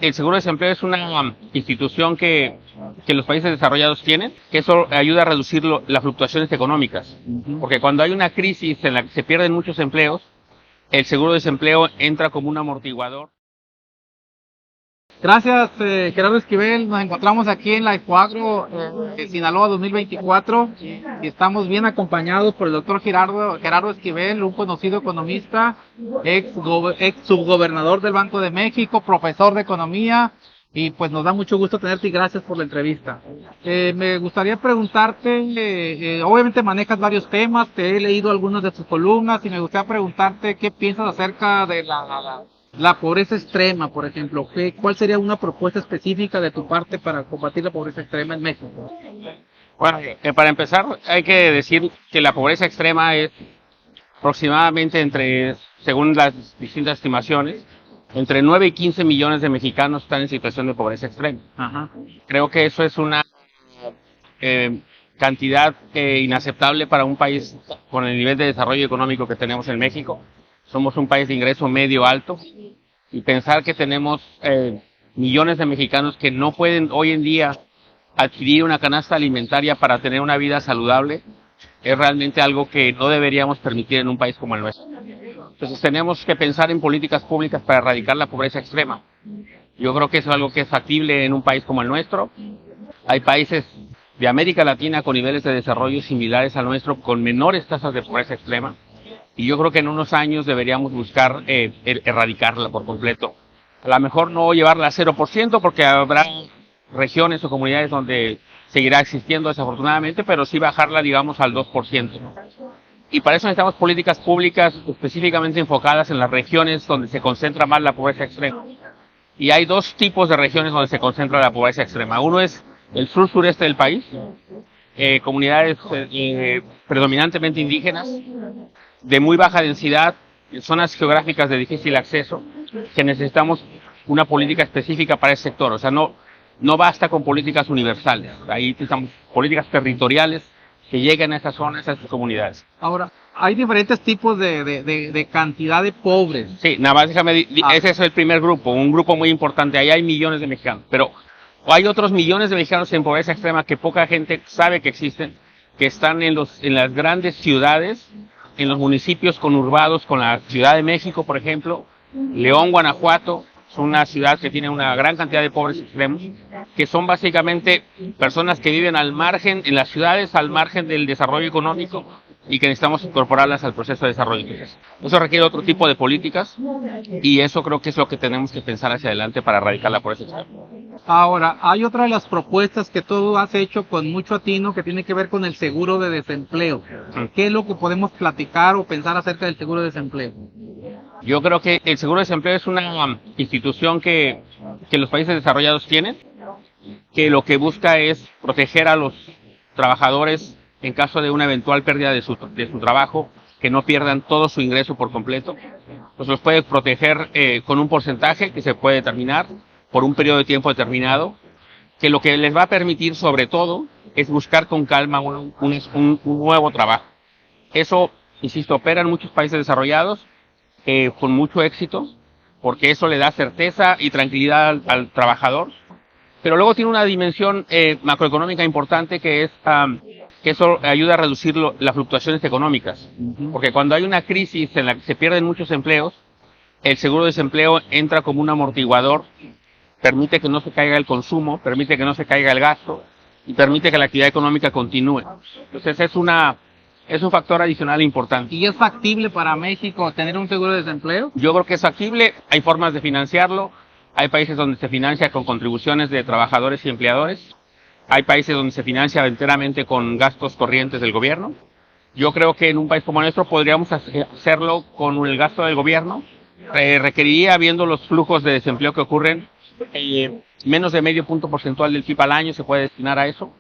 El seguro de desempleo es una institución que los países desarrollados tienen, que eso ayuda a reducir las fluctuaciones económicas. Porque cuando hay una crisis en la que se pierden muchos empleos, el seguro de desempleo entra como un amortiguador. Gracias, Gerardo Esquivel. Nos encontramos aquí en la Expoagro Sinaloa 2024 y estamos bien acompañados por el doctor Gerardo Esquivel, un conocido economista, ex subgobernador del Banco de México, profesor de economía, y pues nos da mucho gusto tenerte y gracias por la entrevista. Me gustaría preguntarte, obviamente manejas varios temas, te he leído algunas de tus columnas y me gustaría preguntarte qué piensas acerca de la pobreza extrema, por ejemplo. ¿Cuál sería una propuesta específica de tu parte para combatir la pobreza extrema en México? Bueno, para empezar hay que decir que la pobreza extrema es aproximadamente según las distintas estimaciones, entre 9 y 15 millones de mexicanos están en situación de pobreza extrema. Ajá. Creo que eso es una cantidad inaceptable para un país con el nivel de desarrollo económico que tenemos en México. Somos un país de ingreso medio alto y pensar que tenemos millones de mexicanos que no pueden hoy en día adquirir una canasta alimentaria para tener una vida saludable es realmente algo que no deberíamos permitir en un país como el nuestro. Entonces tenemos que pensar en políticas públicas para erradicar la pobreza extrema. Yo creo que eso es algo que es factible en un país como el nuestro. Hay países de América Latina con niveles de desarrollo similares al nuestro, con menores tasas de pobreza extrema. Y yo creo que en unos años deberíamos buscar erradicarla por completo. A lo mejor no llevarla a 0%, porque habrá regiones o comunidades donde seguirá existiendo desafortunadamente, pero sí bajarla, digamos, al 2%. Y para eso necesitamos políticas públicas específicamente enfocadas en las regiones donde se concentra más la pobreza extrema. Y hay dos tipos de regiones donde se concentra la pobreza extrema. Uno es el sur-sureste del país, comunidades predominantemente indígenas, de muy baja densidad, en zonas geográficas de difícil acceso, que necesitamos una política específica para ese sector. O sea, no basta con políticas universales. Ahí necesitamos políticas territoriales que lleguen a esas zonas, a esas comunidades. Ahora, hay diferentes tipos de cantidad de pobres. Sí, nada más déjame, ese es el primer grupo, un grupo muy importante. Ahí hay millones de mexicanos, pero hay otros millones de mexicanos en pobreza extrema que poca gente sabe que existen, que están en las grandes ciudades, en los municipios conurbados con la Ciudad de México, por ejemplo. León, Guanajuato, es una ciudad que tiene una gran cantidad de pobres extremos, que son básicamente personas que viven al margen, en las ciudades, al margen del desarrollo económico, y que necesitamos incorporarlas al proceso de desarrollo. Eso requiere otro tipo de políticas, y eso creo que es lo que tenemos que pensar hacia adelante para erradicar la pobreza extrema. Ahora, hay otra de las propuestas que tú has hecho con mucho atino que tiene que ver con el seguro de desempleo. ¿Qué es lo que podemos platicar o pensar acerca del seguro de desempleo? Yo creo que el seguro de desempleo es una institución que los países desarrollados tienen, que lo que busca es proteger a los trabajadores en caso de una eventual pérdida de su trabajo, que no pierdan todo su ingreso por completo. Pues los puede proteger con un porcentaje que se puede determinar por un periodo de tiempo determinado, que lo que les va a permitir sobre todo es buscar con calma un nuevo trabajo. Eso, insisto, opera en muchos países desarrollados con mucho éxito, porque eso le da certeza y tranquilidad al trabajador. Pero luego tiene una dimensión macroeconómica importante, que es que eso ayuda a reducir las fluctuaciones económicas. Porque cuando hay una crisis en la que se pierden muchos empleos, el seguro de desempleo entra como un amortiguador, permite que no se caiga el consumo, permite que no se caiga el gasto y permite que la actividad económica continúe. Entonces es un factor adicional importante. ¿Y es factible para México tener un seguro de desempleo? Yo creo que es factible, hay formas de financiarlo, hay países donde se financia con contribuciones de trabajadores y empleadores, hay países donde se financia enteramente con gastos corrientes del gobierno. Yo creo que en un país como nuestro podríamos hacerlo con el gasto del gobierno. Requeriría, viendo los flujos de desempleo que ocurren, menos de medio punto porcentual del PIB al año se puede destinar a eso.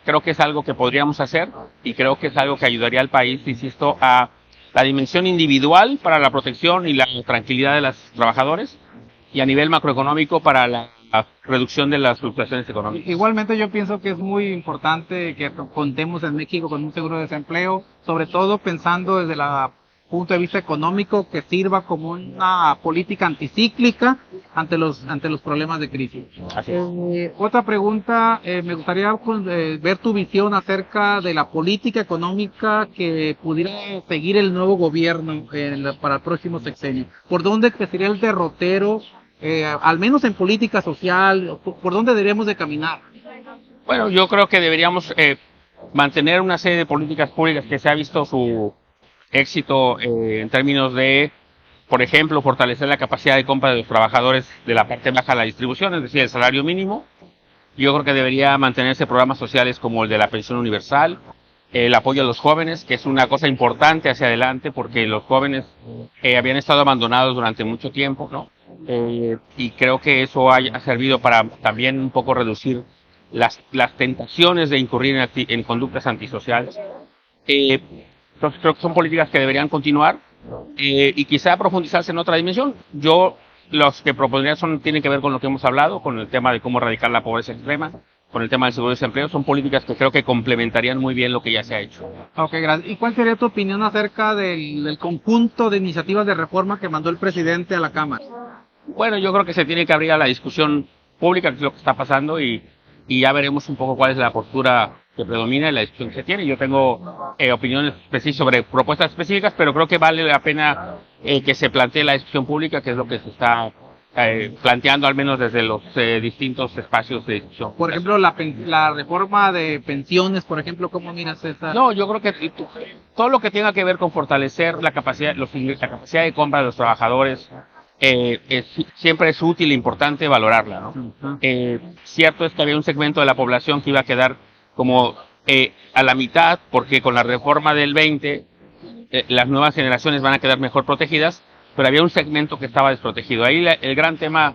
Creo que es algo que podríamos hacer y creo que es algo que ayudaría al país, insisto, a la dimensión individual para la protección y la tranquilidad de los trabajadores, y a nivel macroeconómico para la reducción de las fluctuaciones económicas. Igualmente yo pienso que es muy importante que contemos en México con un seguro de desempleo, sobre todo pensando desde la punto de vista económico que sirva como una política anticíclica ante los problemas de crisis. Así es. Otra pregunta, me gustaría ver tu visión acerca de la política económica que pudiera seguir el nuevo gobierno para el próximo sexenio. ¿Por dónde sería el derrotero, al menos en política social? ¿Por dónde deberíamos de caminar? Bueno, yo creo que deberíamos mantener una serie de políticas públicas que se ha visto su éxito en términos de, por ejemplo, fortalecer la capacidad de compra de los trabajadores de la parte baja de la distribución, es decir, el salario mínimo. Yo creo que debería mantenerse programas sociales como el de la pensión universal, el apoyo a los jóvenes, que es una cosa importante hacia adelante porque los jóvenes habían estado abandonados durante mucho tiempo, ¿no? Y creo que eso ha servido para también un poco reducir las tentaciones de incurrir en conductas antisociales. Entonces creo que son políticas que deberían continuar y quizá profundizarse en otra dimensión. Yo los que propondría tienen que ver con lo que hemos hablado, con el tema de cómo erradicar la pobreza extrema, con el tema del seguro de desempleo. Son políticas que creo que complementarían muy bien lo que ya se ha hecho. Ok, gracias. ¿Y cuál sería tu opinión acerca del conjunto de iniciativas de reforma que mandó el presidente a la Cámara? Bueno, yo creo que se tiene que abrir a la discusión pública, que es lo que está pasando, y ya veremos un poco cuál es la postura que predomina en la discusión que se tiene. Yo tengo opiniones sobre propuestas específicas, pero creo que vale la pena que se plantee la discusión pública, que es lo que se está planteando al menos desde los distintos espacios de discusión. Por ejemplo, la reforma de pensiones, por ejemplo, ¿cómo miras esa? No, yo creo que todo lo que tenga que ver con fortalecer la capacidad de compra de los trabajadores, siempre es útil e importante valorarla, ¿no? Cierto es que había un segmento de la población que iba a quedar como a la mitad, porque con la reforma del 20 las nuevas generaciones van a quedar mejor protegidas, pero había un segmento que estaba desprotegido. Ahí el gran tema,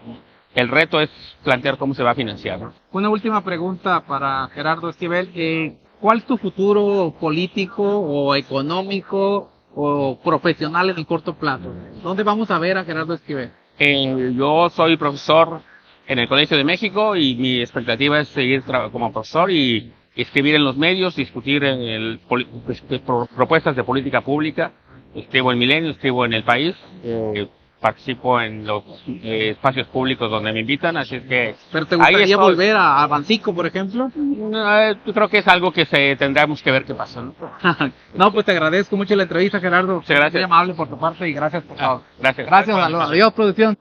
el reto es plantear cómo se va a financiar, ¿no? Una última pregunta para Gerardo Esquivel. ¿Cuál es tu futuro político o económico o profesional en el corto plazo? ¿Dónde vamos a ver a Gerardo Esquivel? Yo soy profesor en el Colegio de México y mi expectativa es seguir como profesor y escribir en los medios, discutir propuestas de política pública. Escribo en Milenio, escribo en El País, participo en los espacios públicos donde me invitan, así es que... ¿Pero te gustaría volver a Bancico, por ejemplo? Yo creo que es algo que tendremos que ver qué pasa, ¿no? No, pues te agradezco mucho la entrevista, Gerardo. Muchas gracias. Muy amable por tu parte y gracias por todo. Gracias. Gracias, adiós, producción.